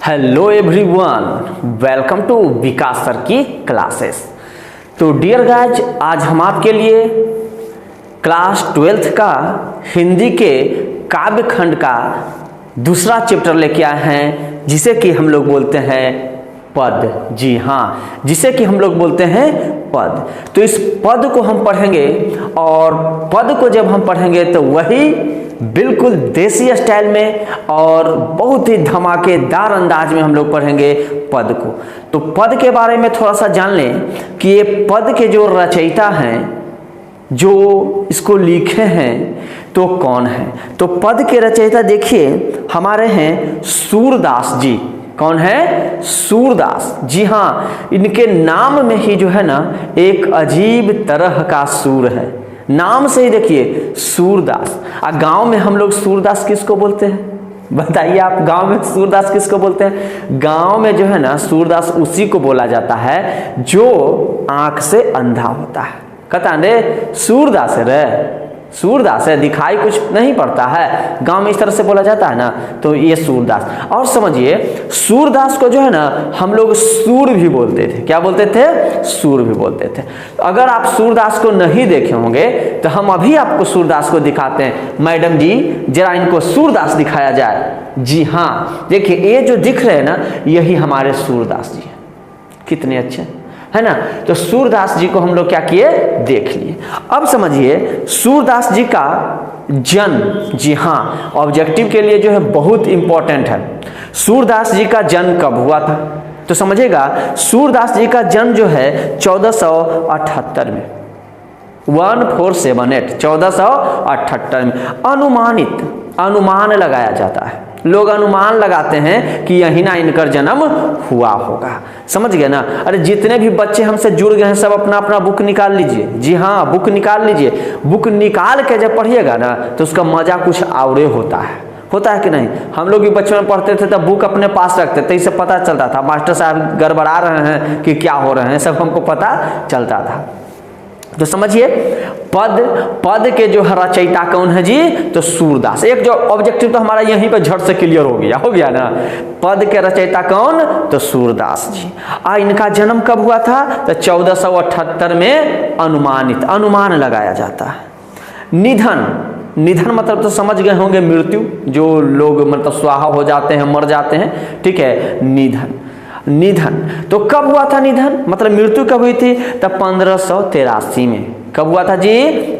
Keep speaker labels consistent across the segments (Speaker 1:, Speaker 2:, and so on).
Speaker 1: Hello everyone, welcome to Vikas sir की classes. तो dear guys, आज हम आपके लिए क्लास 12th का हिंदी के काव्य खंड का दूसरा चैप्टर लेके आए हैं, जिसे कि हम लोग बोलते हैं पद। जी हाँ, जिसे कि हम लोग बोलते हैं पद। तो इस पद को हम पढ़ेंगे, और पद को जब हम पढ़ेंगे तो वही बिल्कुल देसी स्टाइल में और बहुत ही धमाकेदार अंदाज में हम लोग पढ़ेंगे पद को। तो पद के बारे में थोड़ा सा जान लें कि ये पद के जो रचयिता हैं, जो इसको लिखे हैं, तो कौन है। तो पद के रचयिता देखिए हमारे हैं सूरदास जी। कौन है? सूरदास। जी हाँ, इनके नाम में ही जो है ना एक अजीब तरह का सूर है। नाम से ही देखिए सूरदास। गांव में हम लोग सूरदास किसको बोलते हैं? बताइए आप, गांव में सूरदास किसको बोलते हैं? गांव में जो है ना सूरदास उसी को बोला जाता है जो आंख से अंधा होता है। कहता है सूरदास है रे, सूरदास है, दिखाई कुछ नहीं पड़ता है। गांव में इस तरह से बोला जाता है ना, तो ये सूरदास। और समझिए, सूरदास को जो है ना हम लोग सूर भी बोलते थे। क्या बोलते थे? सूर भी बोलते थे। अगर आप सूरदास को नहीं देखे होंगे तो हम अभी आपको सूरदास को दिखाते हैं। मैडम जी, जरा इनको सूरदास दिखाया जाए। जी हाँ, देखिए ये जो दिख रहे हैं ना, यही हमारे सूरदास जी हैं। कितने अच्छे है ना। तो सूरदास जी को हम लोग क्या किए? देख लिए। अब समझिए सूरदास जी का जन्म, जी हाँ, ऑब्जेक्टिव के लिए जो है बहुत इंपॉर्टेंट है। सूरदास जी का जन्म कब हुआ था? तो समझिएगा, सूरदास जी का जन्म जो है 1478 में, 1478 1478 में अनुमान लगाया जाता है। लोग अनुमान लगाते हैं कि यही ना इनका जन्म हुआ होगा। समझ गए ना। अरे जितने भी बच्चे हमसे जुड़ गए हैं सब अपना अपना बुक निकाल लीजिए। जी हाँ, बुक निकाल लीजिए। बुक निकाल के जब पढ़िएगा ना तो उसका मजा कुछ और होता है कि नहीं। हम लोग भी बचपन में पढ़ते थे तब बुक अपने पास रखते थे, इससे पता चलता था मास्टर साहब गड़बड़ा रहे हैं कि क्या हो रहे हैं, सब हमको पता चलता था। तो समझिए, पद के जो रचयिता कौन है जी? तो सूरदास। एक जो ऑब्जेक्टिव तो हमारा यहीं पर झट से क्लियर हो गया ना। पद के रचयिता कौन? तो सूरदास जी। इनका जन्म कब हुआ था? तो 1478 में अनुमान लगाया जाता है। निधन मतलब तो समझ गए होंगे, मृत्यु। जो लोग मतलब स्वाहा हो जाते हैं, मर जाते हैं, ठीक है। निधन तो कब हुआ था? निधन मतलब मृत्यु कब हुई थी? तब 1583 में। कब हुआ था जी?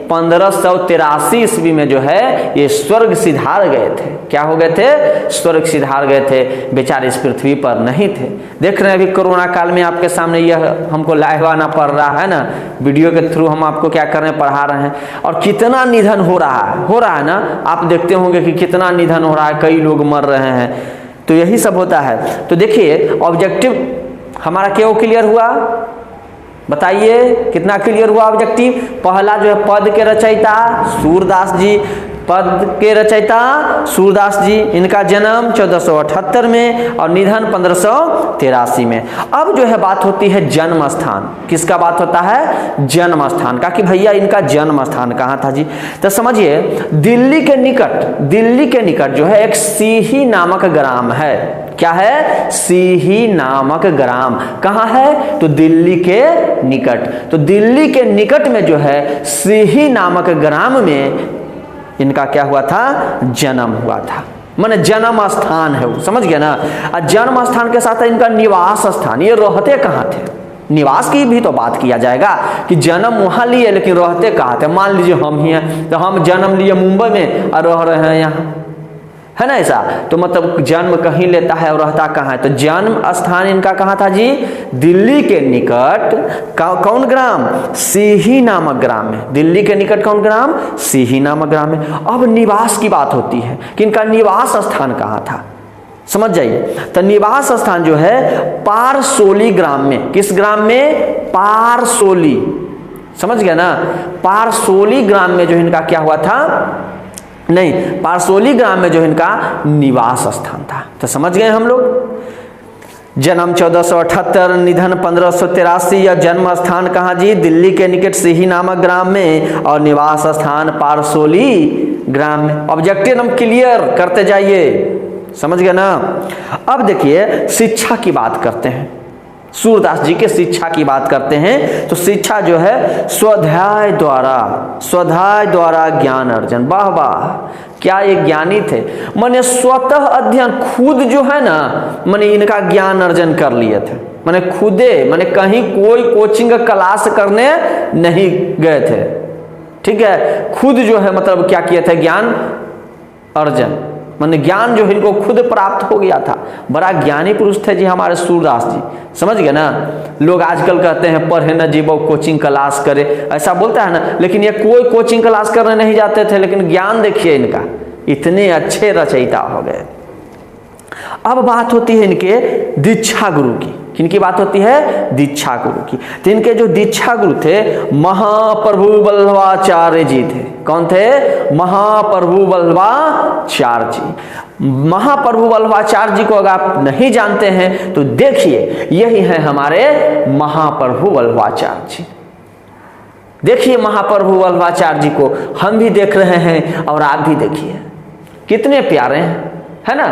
Speaker 1: 1583 ईस्वी में जो है ये स्वर्ग सिधार गए थे। क्या हो गए थे? स्वर्ग सिधार गए थे। बेचारे इस पृथ्वी पर नहीं थे। देख रहे हैं अभी कोरोना काल में आपके सामने यह हमको लाइव आना पड़ रहा है ना, वीडियो के थ्रू हम आपको क्या कर रहे हैं? पढ़ा रहे हैं। और कितना निधन हो रहा है ना। आप देखते होंगे कि कितना निधन हो रहा है, कई लोग मर रहे हैं। तो यही सब होता है। तो देखिए, ऑब्जेक्टिव हमारा क्यों क्लियर हुआ? बताइए कितना क्लियर हुआ ऑब्जेक्टिव? पहला जो है पद के रचयिता सूरदास जी। पद के रचयिता सूरदास जी, इनका जन्म 1478 में और निधन 1583 में। अब जो है बात होती है जन्म स्थान। किसका बात होता है? जन्म स्थान का, कि भैया इनका जन्म स्थान कहाँ था जी? तो समझिए, दिल्ली के निकट जो है एक सीही नामक ग्राम है। क्या है? सीही नामक ग्राम। कहाँ है? तो दिल्ली के निकट। तो दिल्ली के निकट में जो है सीही नामक ग्राम में इनका क्या हुआ था? जन्म हुआ था। माने जन्म स्थान है वो, समझ गया ना। जन्म स्थान के साथ इनका निवास स्थान। ये रहते कहाँ थे? निवास की भी तो बात किया जाएगा कि जन्म वहाँ लिए लेकिन रहते कहाँ थे। मान लीजिए हम ही हैं, तो हम जन्म लिए मुंबई में और रह रहे हैं यहाँ, है ना ऐसा। तो मतलब जन्म कहीं लेता है और रहता कहाँ है? तो जन्म स्थान इनका कहाँ था जी? दिल्ली के निकट। कौन ग्राम? सीही नामक ग्राम में। दिल्ली के निकट कौन ग्राम? सीही नामक ग्राम में। अब निवास की बात होती है कि इनका निवास स्थान कहाँ था। समझ जाइए, तो निवास स्थान जो है पारसोली ग्राम में। किस ग्राम में? पारसोली। समझ गया ना। पारसोली ग्राम में जो इनका क्या हुआ था? नहीं, पारसोली ग्राम में जो इनका निवास स्थान था। तो समझ गए हम लोग। जन्म 1478, निधन 1583। या जन्म स्थान कहाँ जी? दिल्ली के निकट सीही नामक ग्राम में, और निवास स्थान पारसोली ग्राम में। ऑब्जेक्टिव हम क्लियर करते जाइए। समझ गए ना। अब देखिए शिक्षा की बात करते हैं, सूरदास जी के शिक्षा की बात करते हैं। तो शिक्षा जो है स्वाध्याय द्वारा ज्ञान अर्जन। वाह वाह, क्या ये ज्ञानी थे। माने स्वतः अध्ययन, खुद जो है ना, माने इनका ज्ञान अर्जन कर लिए थे। माने खुदे, माने कहीं कोई कोचिंग क्लास करने नहीं गए थे, ठीक है। खुद जो है मतलब क्या किए थे, ज्ञान अर्जन, माने ज्ञान जो इनको खुद प्राप्त हो गया था। बड़ा ज्ञानी पुरुष थे जी हमारे सूरदास जी, समझ गए ना। लोग आजकल कहते हैं पढ़े न जीवो कोचिंग क्लास करे, ऐसा बोलता है ना, लेकिन ये कोई कोचिंग क्लास करने नहीं जाते थे, लेकिन ज्ञान देखिए इनका, इतने अच्छे रचयिता हो गए। अब बात होती है इनके दीक्षा गुरु की। किनकी बात होती है, दीक्षा गुरु की। तो इनके जो दीक्षा गुरु थे महाप्रभु वल्लभाचार्य जी थे। कौन थे, महाप्रभु वल्लभाचार्य जी। महाप्रभु वल्लभाचार्य जी को अगर आप नहीं जानते हैं तो देखिए, यही है हमारे महाप्रभु वल्लभाचार्य जी। देखिए महाप्रभु वल्लभाचार्य जी को, हम भी देख रहे हैं और आप भी देखिए, कितने प्यारे हैं, है ना।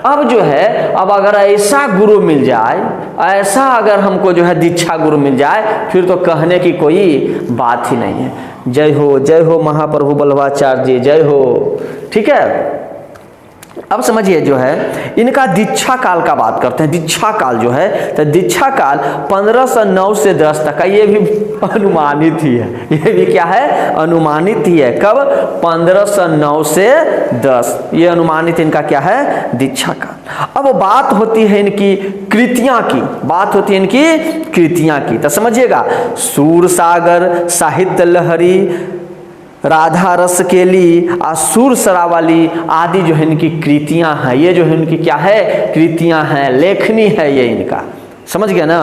Speaker 1: अब जो है, अब अगर ऐसा गुरु मिल जाए, ऐसा अगर हमको जो है दीक्षा गुरु मिल जाए, फिर तो कहने की कोई बात ही नहीं है। जय हो महाप्रभु वल्लभाचार्य जी, जय हो। ठीक है, अब समझिए जो है इनका दीक्षा काल का बात करते हैं। दीक्षा काल जो है, तो दीक्षा काल 1509 से 10 तक का, ये भी अनुमानित ही है, ये भी क्या है, अनुमानित ही है। कब, 1509 से 10, ये अनुमानित इनका क्या है, दीक्षा काल। अब बात होती है इनकी कृतियां की, बात होती है इनकी कृतियां की। तो समझिएगा, सूरसागर, साहित्य लहरी, राधा रस केली, सूर सरावाली आदि जो है इनकी कृतियां हैं। ये जो है इनकी क्या है, कृतियां हैं, लेखनी है ये इनका, समझ गया ना।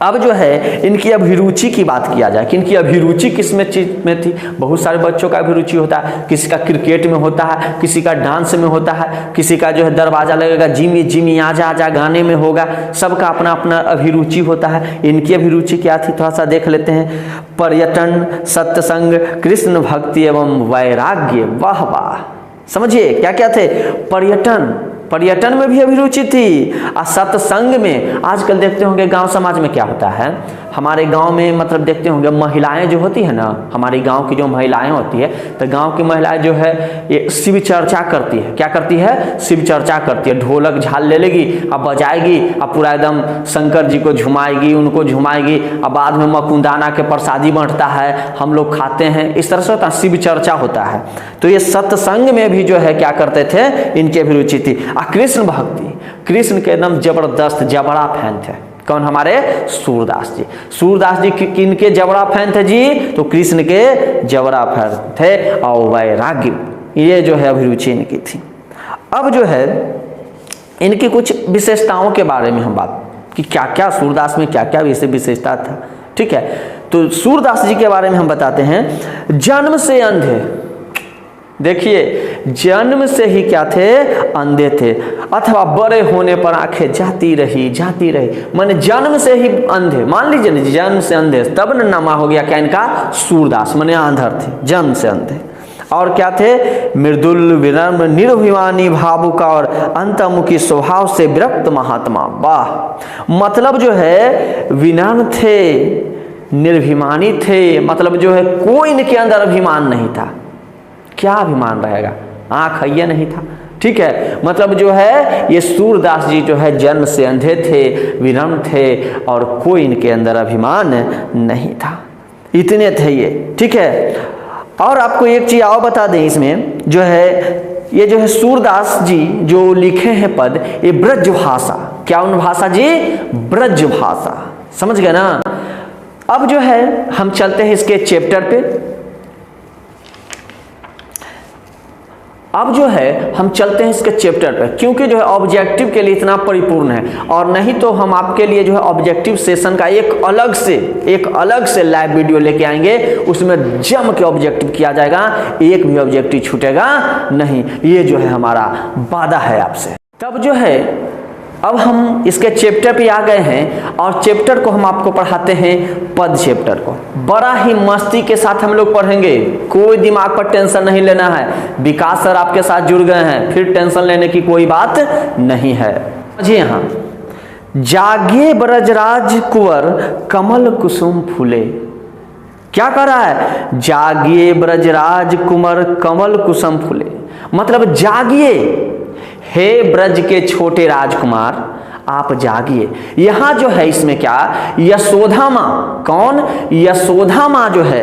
Speaker 1: अब जो है इनकी अभिरुचि की बात किया जाए कि इनकी अभिरुचि किस में चीज में थी। बहुत सारे बच्चों का अभिरुचि होता है, किसी का क्रिकेट में होता है, किसी का डांस में होता है, किसी का जो है दरवाजा लगेगा जिमी जिमी आजा आजा गाने में होगा। सबका अपना अपना अभिरुचि होता है। इनकी अभिरुचि क्या थी, थोड़ा सा देख लेते हैं। पर्यटन, सत्संग, कृष्ण भक्ति एवं वैराग्य। वाह वाह, समझिए क्या क्या थे, पर्यटन में भी अभिरुचि थी, और सत्संग में। आजकल देखते होंगे गांव समाज में क्या होता है, हमारे गांव में मतलब देखते होंगे महिलाएं जो होती है ना, हमारी गांव की जो महिलाएं होती है, तो गांव की महिलाएं जो है ये शिव चर्चा करती है। क्या करती है, शिव चर्चा करती है। ढोलक झाल ले लेगी, अब बजाएगी, अब पूरा एकदम शंकर जी को झुमाएगी, उनको झुमाएगी, अब बाद में मकुंदाना के प्रसादी बांटता है, हम लोग खाते हैं। इस तरह से होता है, शिव चर्चा होता है। तो ये सत्संग में भी जो है क्या करते थे, इनकी अभिरुचि थी। कृष्ण भक्ति, कृष्ण के एकदम जबरदस्त जबड़ा फैन थे। कौन, हमारे सूरदास जी। सूरदास जी किनके जबड़ा फैन थे जी, तो कृष्ण के जबड़ा फैन थे। और वैराग्य, ये जो है अभिरुचि इनकी थी। अब जो है इनकी कुछ विशेषताओं के बारे में हम बात कि क्या क्या सूरदास में क्या क्या विशेषता था। ठीक है, तो सूरदास जी के बारे में हम बताते हैं। जन्म से अंधे, देखिए जन्म से ही क्या थे, अंधे थे, अथवा बड़े होने पर आंखें जाती रही। माने जन्म से ही अंधे, मान लीजिए ना जन्म से अंधे, तब न नामा हो गया क्या इनका, सूरदास, माने आंधर थे, जन्म से अंधे। और क्या थे, मृदुल, विनम्र, निर्भिमानी, भावुक और अंतर्मुखी स्वभाव से विरक्त महात्मा। वाह, मतलब जो है विनम्र थे, निर्भिमानी थे, मतलब जो है कोई इनके अंदर अभिमान नहीं था। क्या अभिमान रहेगा, आंख ये नहीं था। ठीक है, मतलब जो है ये सूरदास जी जो है जन्म से अंधे थे, विनम्र थे, और कोई इनके अंदर अभिमान नहीं था, इतने थे ये। ठीक है, और आपको एक चीज और बता दें, इसमें जो है ये जो है सूरदास जी जो लिखे हैं पद, ये ब्रज भाषा, क्या उन भाषा जी, ब्रज भाषा, समझ गए ना। अब जो है हम चलते हैं इसके चैप्टर पे। अब जो है हम चलते हैं इसके चैप्टर पे, क्योंकि जो है ऑब्जेक्टिव के लिए इतना परिपूर्ण है, और नहीं तो हम आपके लिए जो है ऑब्जेक्टिव सेशन का एक अलग से लाइव वीडियो लेके आएंगे, उसमें जम के ऑब्जेक्टिव किया जाएगा, एक भी ऑब्जेक्टिव छूटेगा नहीं। ये जो है हमारा वादा है आपसे। तब जो है अब हम इसके चैप्टर पे आ गए हैं और चैप्टर को हम आपको पढ़ाते हैं पद चैप्टर को। बड़ा ही मस्ती के साथ हम लोग पढ़ेंगे, कोई दिमाग पर टेंशन नहीं लेना है। विकास सर आपके साथ जुड़ गए हैं, फिर टेंशन लेने की कोई बात नहीं है। जी हाँ, जागे ब्रजराज कुंवर कमल कुसुम फूले। क्या कर रहा है? जागिए ब्रजराज कुंवर कमल कुसुम फूले, मतलब जागिए हे ब्रज के छोटे राजकुमार, आप जागिए। यहां जो है इसमें क्या, यशोदा माँ, कौन? यशोदा माँ जो है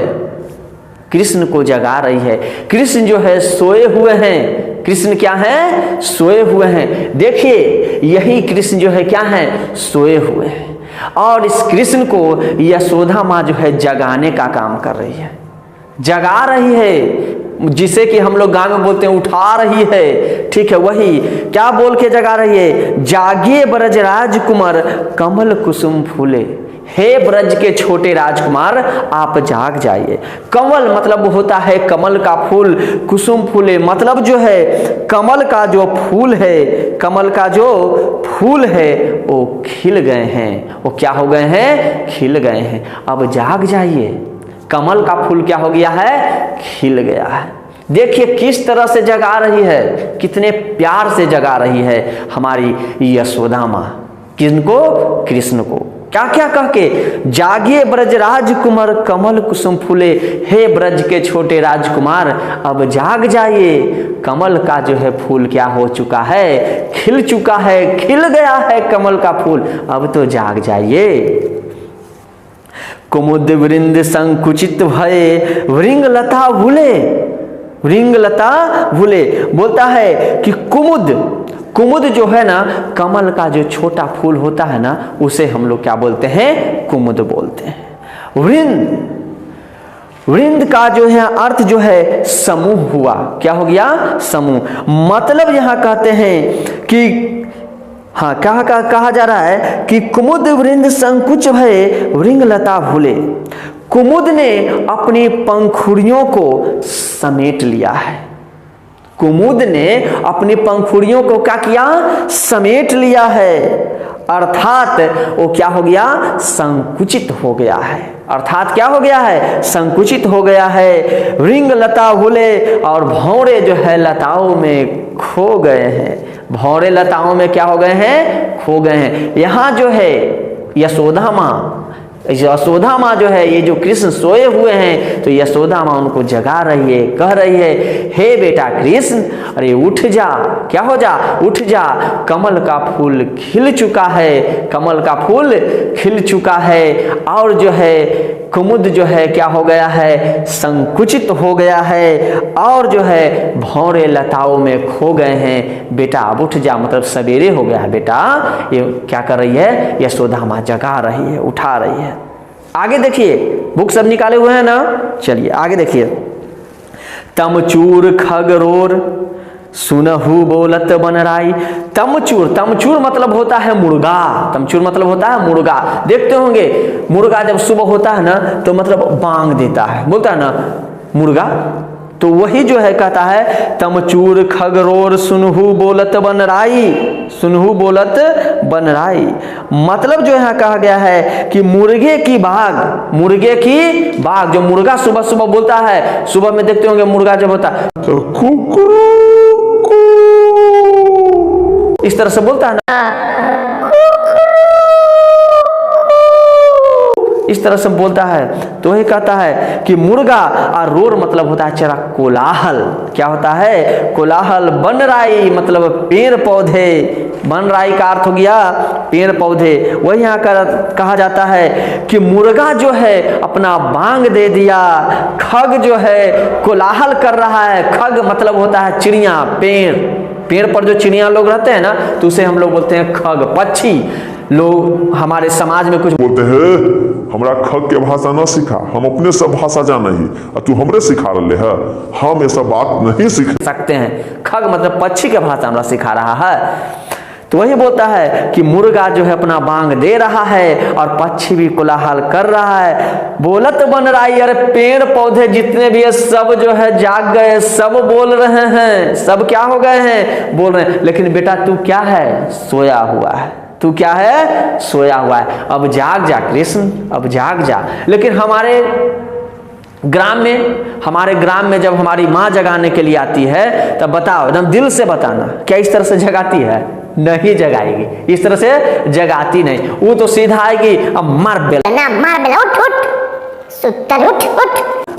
Speaker 1: कृष्ण को जगा रही है। कृष्ण जो है सोए हुए हैं। कृष्ण क्या है? सोए हुए हैं। देखिए यही कृष्ण जो है क्या है? सोए हुए हैं। और इस कृष्ण को यशोदा माँ जो है जगाने का काम कर रही है, जगा रही है, जिसे कि हम लोग गांव में बोलते हैं उठा रही है। ठीक है, वही क्या बोल के जगा रही है? जागिए ब्रजराज कुंवर कमल कुसुम फूले, हे ब्रज के छोटे राजकुमार आप जाग जाइए। कमल मतलब होता है कमल का फूल, कुसुम फूले मतलब जो है कमल का जो फूल है, कमल का जो फूल है वो खिल गए हैं। वो क्या हो गए हैं? खिल गए हैं। अब जाग जाइए। कमल का फूल क्या हो गया है? खिल गया है। देखिए किस तरह से जगा रही है, कितने प्यार से जगा रही है हमारी यशोदा माँ। किनको? कृष्ण को। क्या क्या कह के? जागिए ब्रजराज कुंवर कमल कुसुम फूले, हे ब्रज के छोटे राजकुमार अब जाग जाइए। कमल का जो है फूल क्या हो चुका है? खिल चुका है, खिल गया है कमल का फूल, अब तो जाग जाइए। कुमुद वृंद संकुचित भये वृंग लता भूले, वृंग लता भूले। बोलता है कि कुमुद, कुमुद जो है ना कमल का जो छोटा फूल होता है ना, उसे हम लोग क्या बोलते हैं? कुमुद बोलते हैं। वृंद, वृंद का जो है अर्थ जो है समूह हुआ। क्या हो गया? समूह। मतलब यहां कहते हैं कि हाँ, कहा जा रहा है कि कुमुद वृंद संकुच भये वृंग लता भूले। कुमुद ने अपनी पंखुड़ियों को समेट लिया है। कुमुद ने अपनी पंखुड़ियों को क्या किया? समेट लिया है। अर्थात वो क्या हो गया? संकुचित हो गया है। अर्थात क्या हो गया है? संकुचित हो गया है। वृंग लता भूले, और भौरे जो है लताओं में खो गए हैं। भौरे लताओं में क्या हो गए हैं? खो गए हैं। यहाँ जो है यशोदा माँ, यशोदा माँ जो है, ये जो कृष्ण सोए हुए हैं तो यशोदा माँ उनको जगा रही है, कह रही है हे बेटा कृष्ण, अरे उठ जा। क्या हो जा? उठ जा। कमल का फूल खिल चुका है, कमल का फूल खिल चुका है। और जो है कुमुद जो है क्या हो गया है? संकुचित हो गया है। और जो है भौरे लताओं में खो गए हैं। बेटा अब उठ जा, मतलब सवेरे हो गया है बेटा। ये क्या कर रही है? यशोदा माँ जगा रही है, उठा रही है। आगे देखिए, बुक सब निकाले हुए हैं ना, चलिए आगे देखिए। तमचूर खगरोर सुनहु बोलत बनराई। तमचूर, तमचूर मतलब होता है मुर्गा। तमचूर मतलब होता है मुर्गा। देखते होंगे मुर्गा जब सुबह होता है ना तो मतलब बांग देता है, बोलता है ना मुर्गा, तो वही जो है कहता है तमचूर खगरोर सुनहु बोलत बनराई। सुनहु बोलत बनराई मतलब जो यहाँ कहा गया है कि मुर्गे की बाग, मुर्गे की बाग। जो मुर्गा सुबह सुबह बोलता है, सुबह में देखते होंगे मुर्गा जब होता है तो इस तरह से बोलता है ना, इस तरह से बोलता है। तो वही कहता है कि मुर्गा, और रोर मतलब होता है चरा, कोलाहल। क्या होता है? कोलाहल। बनराई मतलब पेड़ पौधे। बनराई का अर्थ हो गया पेड़ पौधे। वही यहाँ कहा जाता है कि मुर्गा जो है अपना बांग दे दिया। खग जो है कोलाहल कर रहा है। खग मतलब होता है चिड़िया, पेड़। पेड़ पर जो चिड़िया लोग रहते हैं ना तो उसे हम लोग बोलते हैं खग, पक्षी। लोग हमारे समाज में कुछ
Speaker 2: बोलते हैं हमरा खग के भाषा न सिखा, हम अपने सब भाषा जान ही, और तू हमरे सिखा रहे है, हम ये सब बात नहीं सीख
Speaker 1: सकते हैं। खग मतलब पक्षी के भाषा हमरा सिखा रहा है। तो वही बोलता है कि मुर्गा जो है अपना बांग दे रहा है और पक्षी भी कोलाहल कर रहा है, बोलत बन रही। अरे पेड़ पौधे जितने भी है सब जो है जाग गए, सब बोल रहे हैं, सब क्या हो गए हैं, बोल रहे हैं। लेकिन बेटा तू क्या है, सोया हुआ है, तू क्या है, सोया हुआ है। अब जाग जा कृष्ण, अब जाग जा। लेकिन हमारे ग्राम में जब हमारी माँ जगाने के लिए आती है तब बताओ, एकदम दिल से बताना, क्या इस तरह से जगाती है? नहीं जगाएगी, इस तरह से जगाती नहीं। वो तो सीधा आएगी, अब मार बेला, उठ उठ, सुत्तर उठ उठ,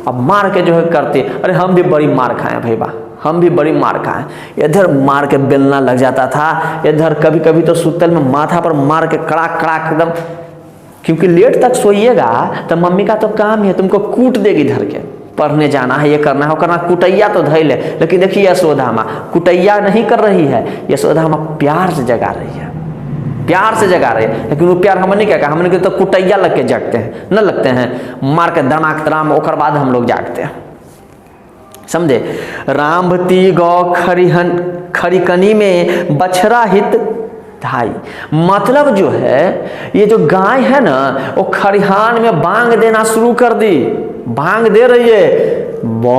Speaker 1: अब मार के जो है करती। अरे हम भी बड़ी मार खाए भैया, हम भी बड़ी मार खाए। इधर मार के बेलना लग जाता था, इधर कभी कभी तो सुतल में माथा पर मार के कड़ाक कड़ाक एकदम, क्योंकि लेट तक सोइएगा तो मम्मी का तो काम है तुमको कूट देगी धर के, पढ़ने जाना है, ये करना है, वो करना। कुटैया तो धैल है, लेकिन देखिए यशोदा माँ कुटैया नहीं कर रही है, यशोदा माँ प्यार से जगा रही है, प्यार से जगा रही है। लेकिन वो प्यार हमने क्या कहा, हमने तो कुटैया लग के जागते हैं, न लगते हैं, मार के दमाक तराम, ओकर बाद हम लोग जागते हैं, समझे। रामभती गौ खरिकनी में बछड़ा हित धाई, मतलब जो है ये जो गाय है ना वो खरिहान में बांग देना शुरू कर दी, बांग दे रही है, बो,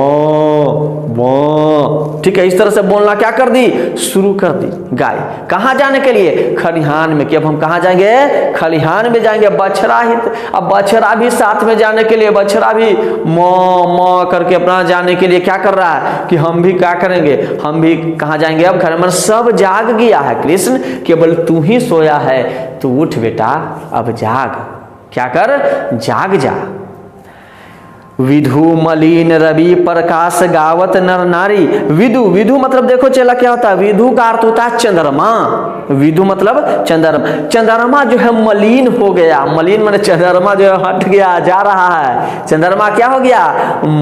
Speaker 1: ठीक है, इस तरह से बोलना क्या कर दी, शुरू कर दी। गाय कहाँ जाने के लिए, खलिहान में। कि अब हम कहाँ जाएंगे, खलिहान में जाएंगे। बछड़ा ही, अब बछड़ा भी साथ में जाने के लिए, बछड़ा भी मौ करके अपना जाने के लिए क्या कर रहा है कि हम भी क्या करेंगे, हम भी कहाँ जाएंगे, अब घर में सब जाग गया है कृष्ण, केवल तू ही सोया है। तू उठ बेटा, अब जाग, क्या कर, जाग जा। विधु मलिन रवि प्रकाश गावत नर नारी। विधु, विधु मतलब देखो चला क्या होता है, विधु का अर्थ होता है चंद्रमा। विधु मतलब चंद्रमा, चंद्रमा जो है मलिन हो गया, मलिन माने चंद्रमा जो है हट गया, जा रहा है। चंद्रमा क्या हो गया,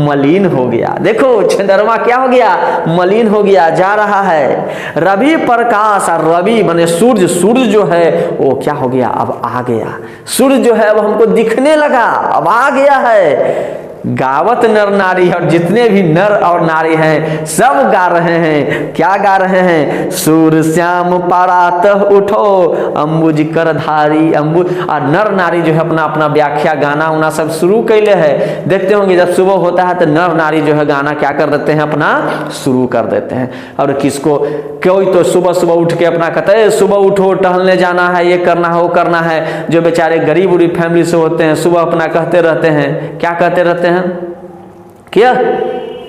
Speaker 1: मलिन हो गया। देखो चंद्रमा क्या हो गया, मलिन हो गया, जा रहा है। रवि प्रकाश, और रवि माने सूर्य, सूर्य जो है वो क्या हो गया, अब आ गया। सूर्य जो है अब हमको दिखने लगा, अब आ गया है। गावत नर नारी, और जितने भी नर और नारी हैं सब गा रहे हैं, क्या गा रहे हैं, सूर श्याम पारातः उठो अंबुज कर धारी। अंबुज, और नर नारी जो है अपना अपना व्याख्या गाना उना सब शुरू कैले है। देखते होंगे जब सुबह होता है तो नर नारी जो है गाना क्या कर देते हैं, अपना शुरू कर देते हैं। और किसको, कोई तो सुबह सुबह उठ के अपना कहते हैं सुबह उठो टहलने जाना है, ये करना है, वो करना है। जो बेचारे गरीब उरीब फैमिली से होते हैं सुबह अपना कहते रहते हैं, क्या कहते रहते हैं, क्या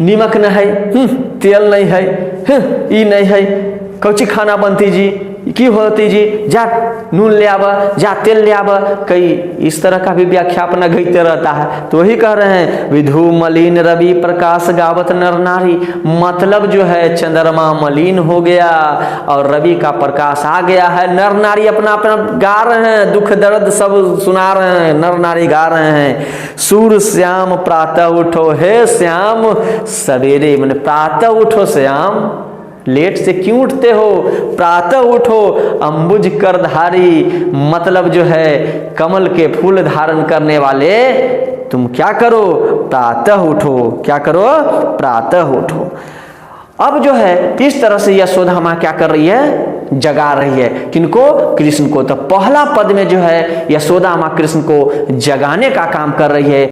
Speaker 1: नीमक नहीं है, तेल नहीं है, ई नहीं है, कौची खाना बनती जी, की होती जी, जा नून ले आवा, जा तेल ले आवा, कई इस तरह का भी व्याख्या अपना गईते रहता है। तो वही कह रहे हैं विधु मलिन रवि प्रकाश गावत नर नारी, मतलब जो है चंद्रमा मलिन हो गया और रवि का प्रकाश आ गया है। नर नारी अपना अपना गा रहे हैं, दुख दर्द सब सुना रहे हैं, नर नारी गा रहे हैं। सूर श्याम प्रातः उठो, हे श्याम सवेरे, मैंने प्रातः उठो श्याम, लेट से क्यों उठते हो, प्रातः उठो अंबुज कर धारी, मतलब जो है कमल के फूल धारण करने वाले तुम क्या करो, प्रातः उठो, क्या करो, प्रातः उठो। अब जो है इस तरह से यशोदा माँ क्या कर रही है, जगा रही है, किनको, कृष्ण को। तो पहला पद में जो है यशोदा माँ कृष्ण को जगाने का काम कर रही है।